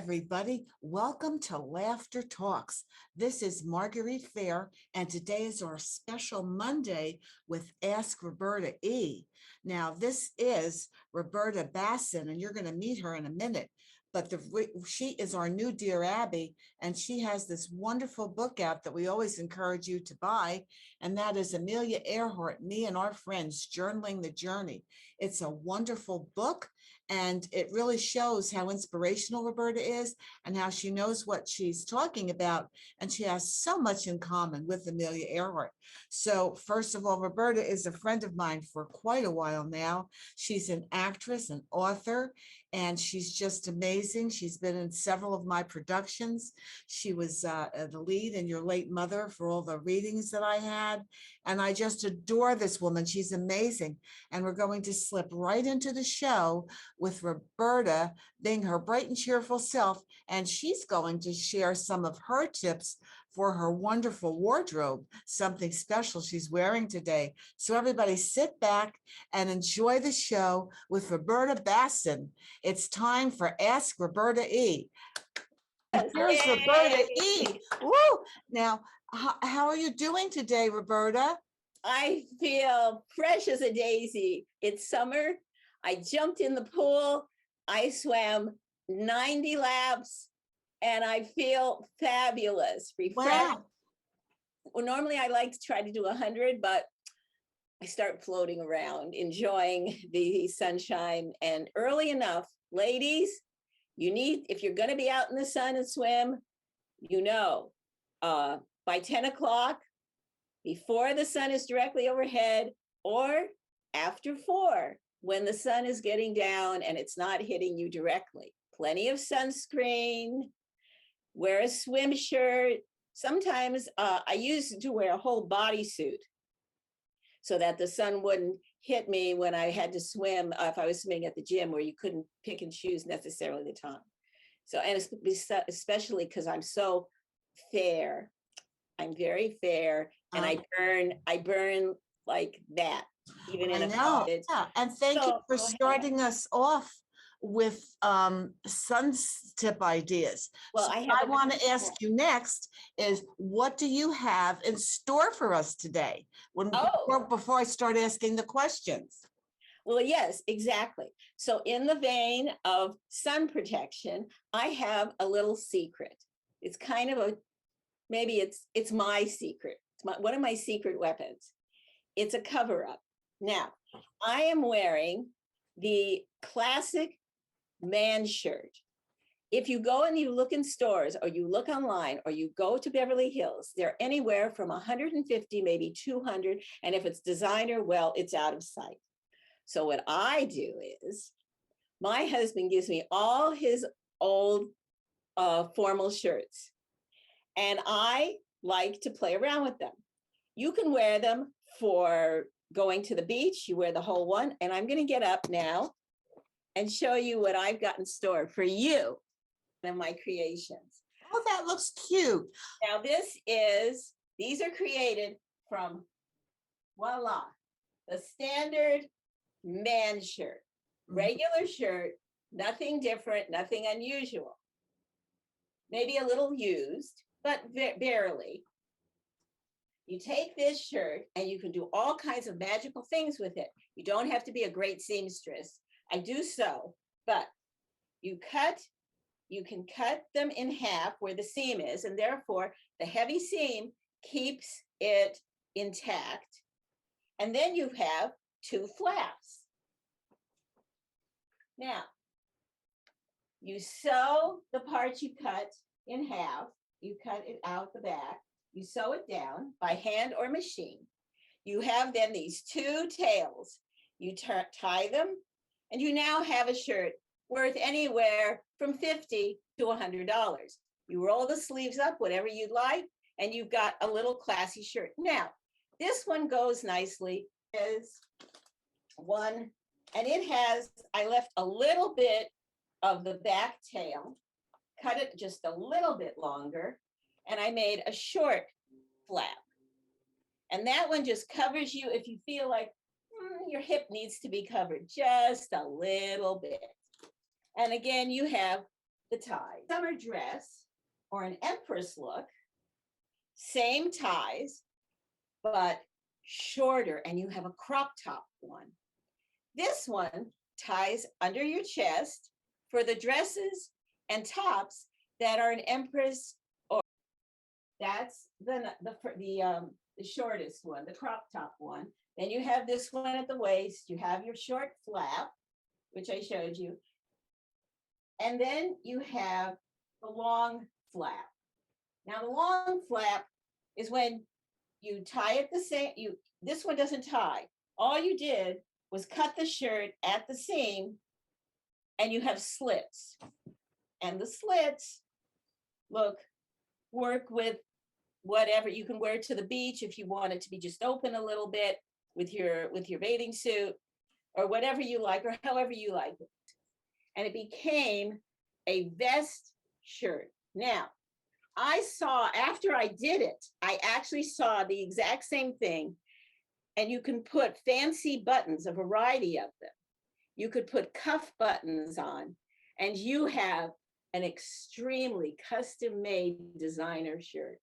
everybody. Welcome to Laughter Talks. This is Marguerite Fair, and today is our special Monday with Ask Roberta E. Now, this is Roberta Basson, and you're going to meet her in a minute. But she is our new Dear Abby, and she has this wonderful book out that we always encourage you to buy, and that is Amelia Earhart, Me and Our Friends, Journaling the Journey. It's a wonderful book, and it really shows how inspirational Roberta is and how she knows what she's talking about, and she has so much in common with Amelia Earhart. So first of all, Roberta is a friend of mine for quite a while now. She's an actress, an author, and she's just amazing. She's been in several of my productions. She was the lead in Your Late Mother for all the readings that I had. And I just adore this woman. She's amazing. And we're going to slip right into the show with Roberta being her bright and cheerful self. And she's going to share some of her tips for her wonderful wardrobe, something special she's wearing today. So everybody sit back and enjoy the show with Roberta Basson. It's time for Ask Roberta E. Here's Yay! Roberta E. Woo! Now, how are you doing today, Roberta? I feel fresh as a daisy. It's summer. I jumped in the pool. I swam 90 laps and I feel fabulous, refreshed. Wow. Well, normally I like to try to do 100, but I start floating around, enjoying the sunshine. And early enough, ladies, if you're going to be out in the sun and swim, by 10 o'clock, before the sun is directly overhead, or after 4, when the sun is getting down and it's not hitting you directly. Plenty of sunscreen, wear a swim shirt. Sometimes I used to wear a whole bodysuit so that the sun wouldn't hit me when I had to swim, if I was swimming at the gym where you couldn't pick and choose necessarily the time. So, and especially because I'm so fair. I'm very fair, and I burn like that, even in a college. Yeah, and thank you for starting us off with sun tip ideas. Well, so I want to ask you next is, what do you have in store for us today before I start asking the questions? Well, yes, exactly. So in the vein of sun protection, I have a little secret. It's kind of maybe it's my secret. It's one of my secret weapons. It's a cover-up. Now, I am wearing the classic man shirt. If you go and you look in stores or you look online or you go to Beverly Hills, they're anywhere from 150, maybe 200. And if it's designer, well, it's out of sight. So what I do is my husband gives me all his old formal shirts, and I like to play around with them. You can wear them for going to the beach. You wear the whole one. And I'm going to get up now and show you what I've got in store for you and my creations. Oh, that looks cute. Now these are created from, voila, the standard man shirt, regular shirt, nothing different, nothing unusual. Maybe a little used, but barely. You take this shirt and you can do all kinds of magical things with it. You don't have to be a great seamstress. I do so, but you can cut them in half where the seam is, and therefore the heavy seam keeps it intact. And then you have 2 flaps. Now, you sew the part you cut in half. You cut it out the back. You sew it down by hand or machine. You have then these 2 tails. You tie them, and you now have a shirt worth anywhere from $50 to $100. You roll the sleeves up, whatever you'd like, and you've got a little classy shirt. Now, this one goes nicely, is one, and I left a little bit of the back tail, cut it just a little bit longer, and I made a short flap. And that one just covers you if you feel like your hip needs to be covered just a little bit. And again, you have the tie. Summer dress or an empress look, same ties, but shorter, and you have a crop top one. This one ties under your chest for the dresses and tops that are an empress, or that's the shortest one, the crop top one. Then you have this one at the waist. You have your short flap, which I showed you. And then you have the long flap. Now the long flap is when you tie it the same, this one doesn't tie. All you did was cut the shirt at the seam and you have slits. And the slits work with whatever. You can wear it to the beach if you want it to be just open a little bit with your bathing suit, or whatever you like, or however you like it. And it became a vest shirt. Now, I saw, after I did it, I actually saw the exact same thing. And you can put fancy buttons, a variety of them. You could put cuff buttons on, and you have an extremely custom-made designer shirt.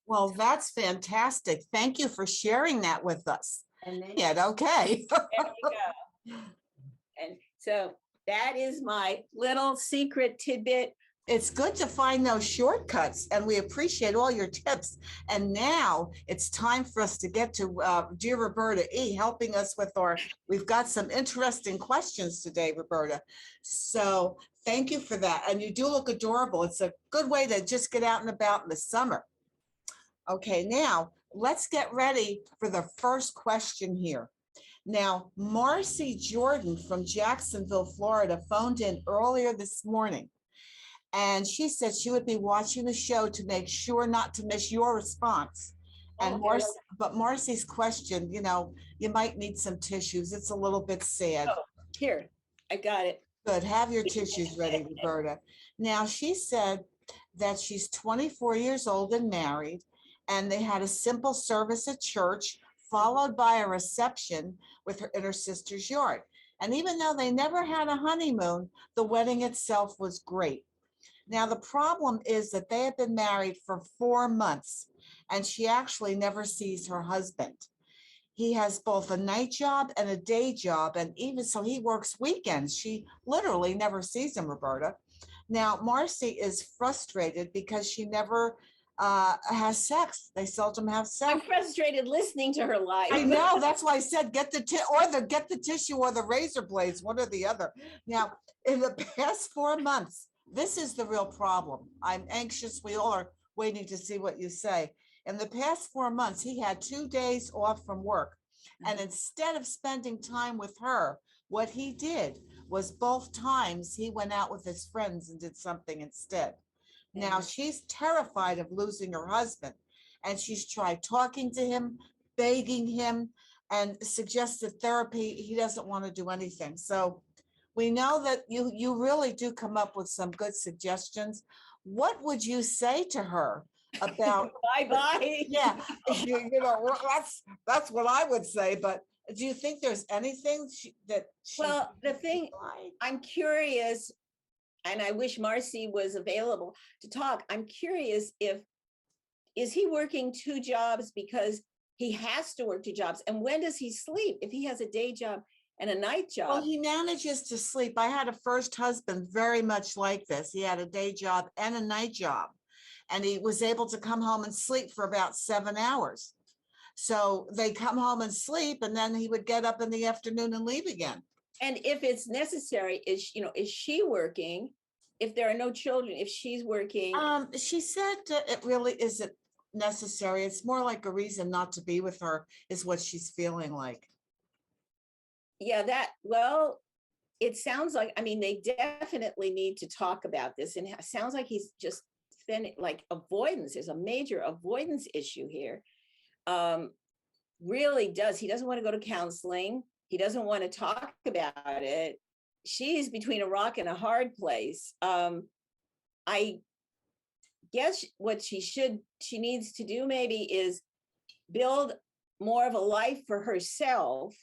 Well, that's fantastic. Thank you for sharing that with us. And then Yeah, okay. there you go. And so that is my little secret tidbit. It's good to find those shortcuts, and we appreciate all your tips. And now it's time for us to get to dear Roberta E. helping us with we've got some interesting questions today, Roberta. So thank you for that. And you do look adorable. It's a good way to just get out and about in the summer. Okay, now let's get ready for the first question here. Now, Marcy Jordan from Jacksonville, Florida, phoned in earlier this morning. And she said she would be watching the show to make sure not to miss your response. And but Marcy's question, you might need some tissues. It's a little bit sad. Oh, here, I got it. Good. Have your tissues ready, Roberta. Now, she said that she's 24 years old and married, and they had a simple service at church, followed by a reception in her sister's yard. And even though they never had a honeymoon, the wedding itself was great. Now, the problem is that they have been married for 4 months, and she actually never sees her husband. He has both a night job and a day job, and even so, he works weekends. She literally never sees him, Roberta. Now, Marcy is frustrated because she never has sex. They seldom have sex. I'm frustrated listening to her life. I know. That's why I said get the tissue or the razor blades, one or the other. Now, in the past 4 months, this is the real problem. I'm anxious. We all are waiting to see what you say. In the past 4 months, he had 2 days off from work. And instead of spending time with her, what he did was both times he went out with his friends and did something instead. Now, she's terrified of losing her husband, and she's tried talking to him, begging him, and suggested therapy. He doesn't want to do anything. So we know that you really do come up with some good suggestions. What would you say to her about bye? Yeah, that's what I would say. But do you think there's anything Well, the thing, I'm curious, and I wish Marcy was available to talk. I'm curious is he working 2 jobs because he has to work 2 jobs? And when does he sleep if he has a day job and a night job? Well, he manages to sleep. I had a first husband very much like this. He had a day job and a night job, and he was able to come home and sleep for about 7 hours. So they come home and sleep, and then he would get up in the afternoon and leave again. And if it's necessary, is she working? If there are no children, if she's working? She said it really isn't necessary. It's more like a reason not to be with her is what she's feeling like. Yeah, it sounds like, they definitely need to talk about this. And it sounds like he's just spending like avoidance. There's a major avoidance issue here. Really does. He doesn't want to go to counseling. He doesn't want to talk about it. She's between a rock and a hard place. I guess what she needs to do maybe is build more of a life for herself.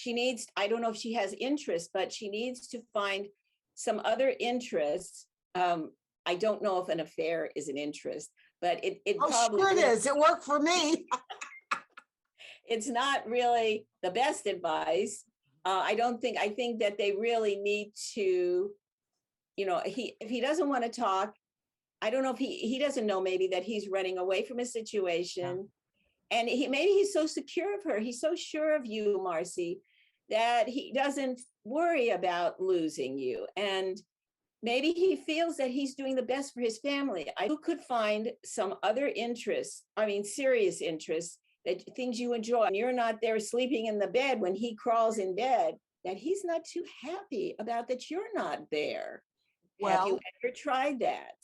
I don't know if she has interest, but she needs to find some other interests I don't know if an affair is an interest, but it Oh, probably sure it is. It worked for me. it's not really the best advice. I think that they really need to, if he doesn't want to talk, I don't know if he doesn't know maybe that he's running away from a Yeah. situation. And maybe he's so secure of her. He's so sure of you, Marcy, that he doesn't worry about losing you. And maybe he feels that he's doing the best for his family. I could find some other interests, I mean, serious interests, that things you enjoy. And you're not there sleeping in the bed when he crawls in bed, that he's not too happy about that you're not there. Have you Well, ever tried that?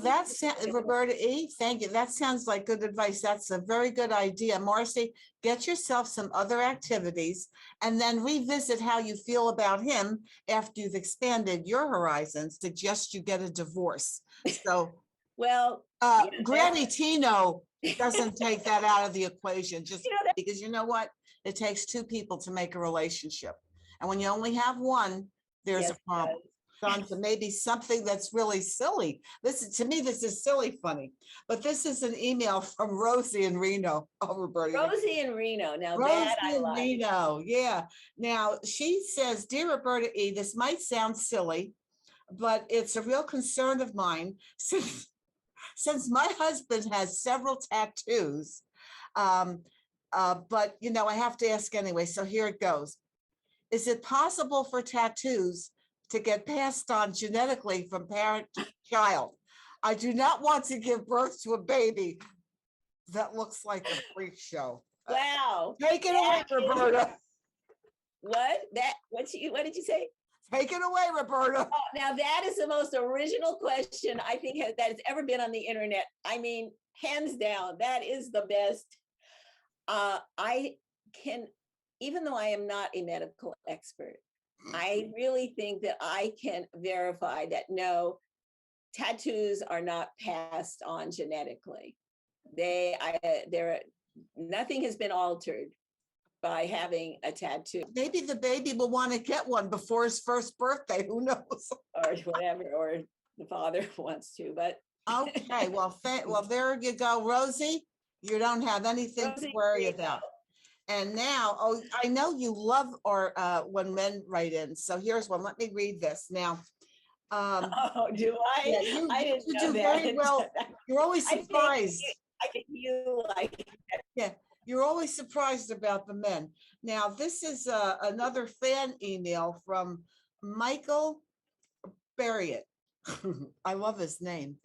that's Roberta E. Thank you. That sounds like good advice. That's a very good idea. Marcy, get yourself some other activities and then revisit how you feel about him after you've expanded your horizons to just you get a divorce. So Well, yeah, Granny Tino doesn't take that out of the equation just that, because you know what? It takes two people to make a relationship. And when you only have one, there's yes, a problem. On to maybe something that's really silly. To me, this is silly funny. But this is an email from Rosie in Reno. Oh, Roberta. Rosie in Reno. Now Rosie that I in like. Reno. Yeah. Now she says, "Dear Roberta E, this might sound silly, but it's a real concern of mine since my husband has several tattoos. But I have to ask anyway. So here it goes. Is it possible for tattoos to get passed on genetically from parent to child? I do not want to give birth to a baby that looks like a freak show." Wow. Take it away, Roberta. What did you say? Take it away, Roberta. Oh, now that is the most original question I think that has ever been on the internet. I mean, hands down, that is the best. I can, even though I am not a medical expert, I really think that I can verify that no, tattoos are not passed on genetically. Nothing has been altered by having a tattoo. Maybe the baby will want to get one before his first birthday. Who knows? Or whatever, or the father wants to, but. Okay, well, there you go, Rosie. You don't have anything Rosie, to worry about. And now, I know you love when men write in. So here's one. Let me read this now. Oh, do I? Yeah, I didn't you know do that. very well. You're always surprised. I think you like. Yeah, you're always surprised about the men. Now, this is another fan email from Michael Barriott. I love his name.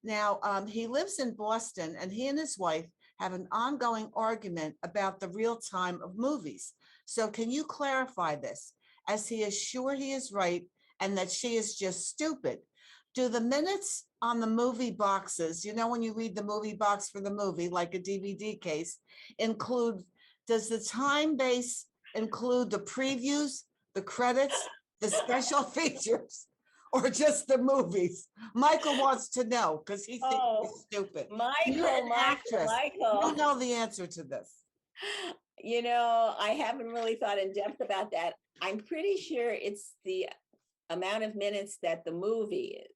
Now, he lives in Boston, and he and his wife have an ongoing argument about the real time of movies. So can you clarify this, as he is sure he is right and that she is just stupid? Do the minutes on the movie boxes, when you read the movie box for the movie, like a DVD case, does the time base include the previews, the credits, the special features, or just the movies? Michael wants to know because he thinks he's stupid. Michael, You know the answer to this. I haven't really thought in depth about that. I'm pretty sure it's the amount of minutes that the movie is.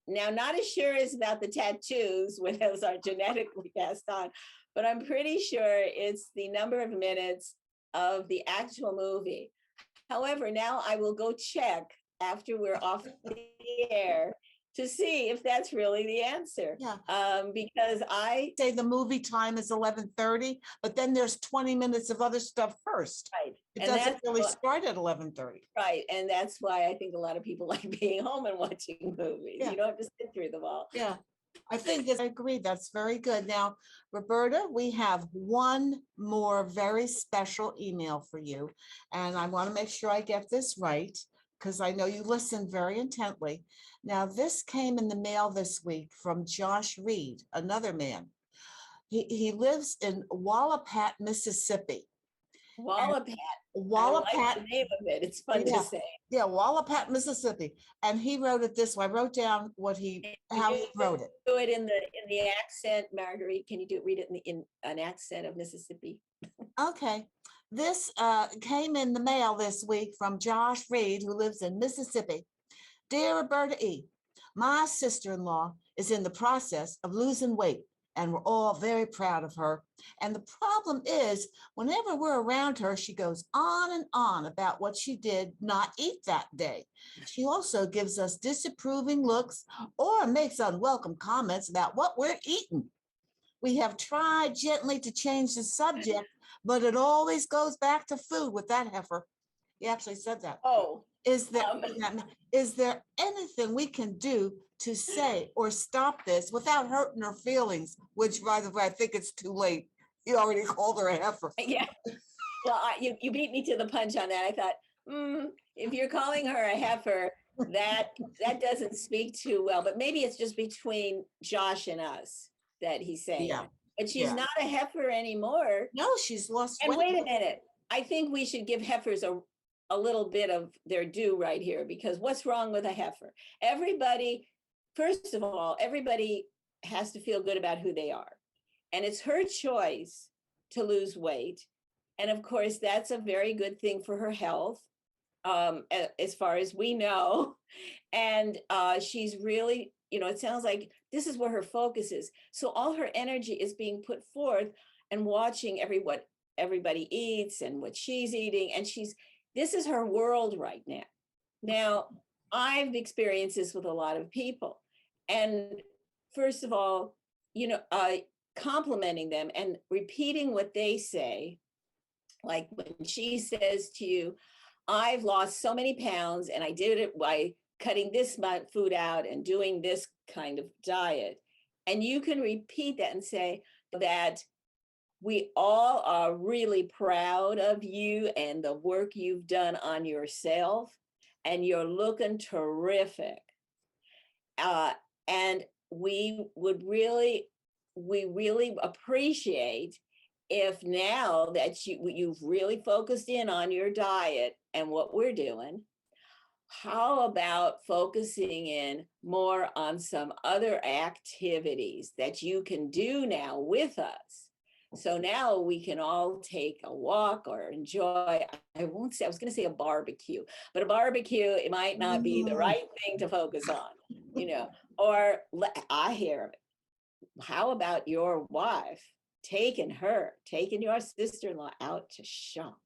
Now, not as sure as about the tattoos when those are genetically passed on, but I'm pretty sure it's the number of minutes of the actual movie. However, now I will go check after we're off the air to see if that's really the answer. Yeah. Because I say the movie time is 11:30, but then there's 20 minutes of other stuff first. Right. It doesn't really start at 11:30. Right. And that's why I think a lot of people like being home and watching movies. Yeah. You don't have to sit through them all. Yeah. I agree. That's very good. Now, Roberta, we have one more very special email for you. And I want to make sure I get this right, because I know you listened very intently. Now, this came in the mail this week from Josh Reed, another man. He lives in Wallapat, Mississippi. Wallapat. Wallapat. I like the name of it. It's fun to say. Yeah, Wallapat, Mississippi. And he wrote it this way. I wrote down how he wrote it. Do it in the accent, Marguerite. Can you read it in an accent of Mississippi? Okay. This came in the mail this week from Josh Reed, who lives in Mississippi. Dear Roberta E, My sister-in-law is in the process of losing weight, and we're all very proud of her. And the problem is, whenever we're around her, she goes on and on about what she did not eat that day. She also gives us disapproving looks or makes unwelcome comments about what we're eating. We have tried gently to change the subject, but it always goes back to food with that heifer. He actually said that. Oh, Is there, um, is there anything we can do to say or stop this without hurting her feelings? Which, by the way, I think it's too late. You already called her a heifer. yeah. Well, you beat me to the punch on that. I thought, if you're calling her a heifer, that doesn't speak too well. But maybe it's just between Josh and us that he's saying Yeah, that. But she's yeah. not a heifer anymore. No, she's lost And weight. wait a minute. I think we should give heifers a little bit of their due right here, because what's wrong with a heifer? Everybody, first of all, everybody has to feel good about who they are. And it's her choice to lose weight. And of course, that's a very good thing for her health, as far as we know. And she's really, it sounds like this is where her focus is. So all her energy is being put forth and watching what everybody eats and what she's eating. And this is her world right now. Now, I've experienced this with a lot of people. And first of all, complimenting them and repeating what they say. Like when she says to you, I've lost so many pounds and I did it by cutting this food out and doing this kind of diet. And you can repeat that and say that we all are really proud of you and the work you've done on yourself, and you're looking terrific. And we really appreciate if now that you've really focused in on your diet and what we're doing, how about focusing in more on some other activities that you can do now with us? So now we can all take a walk or enjoy, I was going to say a barbecue, but a barbecue, it might not be the right thing to focus on, or I hear, how about your wife taking your sister-in-law out to shop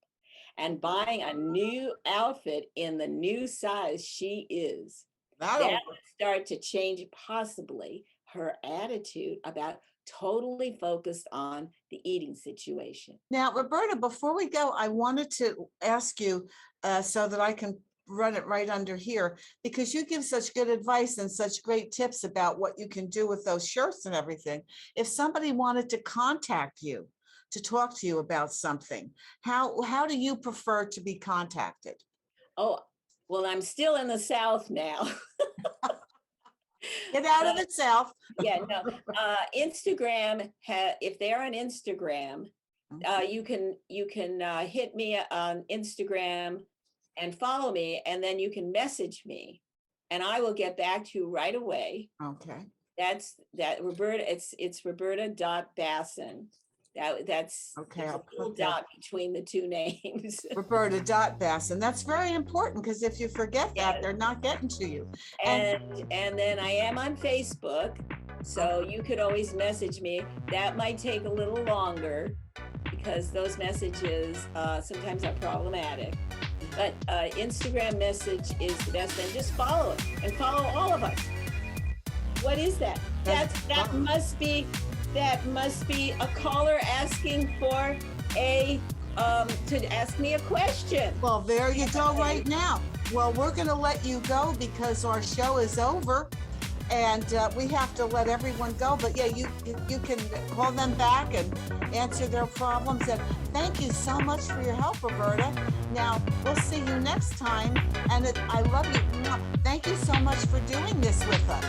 and buying a new outfit in the new size she is? That would start to change possibly her attitude about totally focused on the eating situation. Now, Roberta, before we go, I wanted to ask you so that I can run it right under here, because you give such good advice and such great tips about what you can do with those shirts and everything. If somebody wanted to contact you to talk to you about something, how do you prefer to be contacted? Oh, well, I'm still in the South now. Get out of the South. Yeah, no. Instagram, if they're on Instagram, you can hit me on Instagram and follow me, and then you can message me, and I will get back to you right away. Okay. That's Roberta. It's Roberta.Basson. That's okay. A little dot between the two names. Roberta.Basson. That's very important, because if you forget that, they're not getting to you. And then I am on Facebook, so you could always message me. That might take a little longer because those messages sometimes are problematic. But Instagram message is the best. And just follow it and follow all of us. What is that? That must be a caller asking for to ask me a question. Well, there you go right now. Well, we're going to let you go because our show is over, and we have to let everyone go. But yeah, you can call them back and answer their problems. And thank you so much for your help, Roberta. Now, we'll see you next time. And I love you. Thank you so much for doing this with us.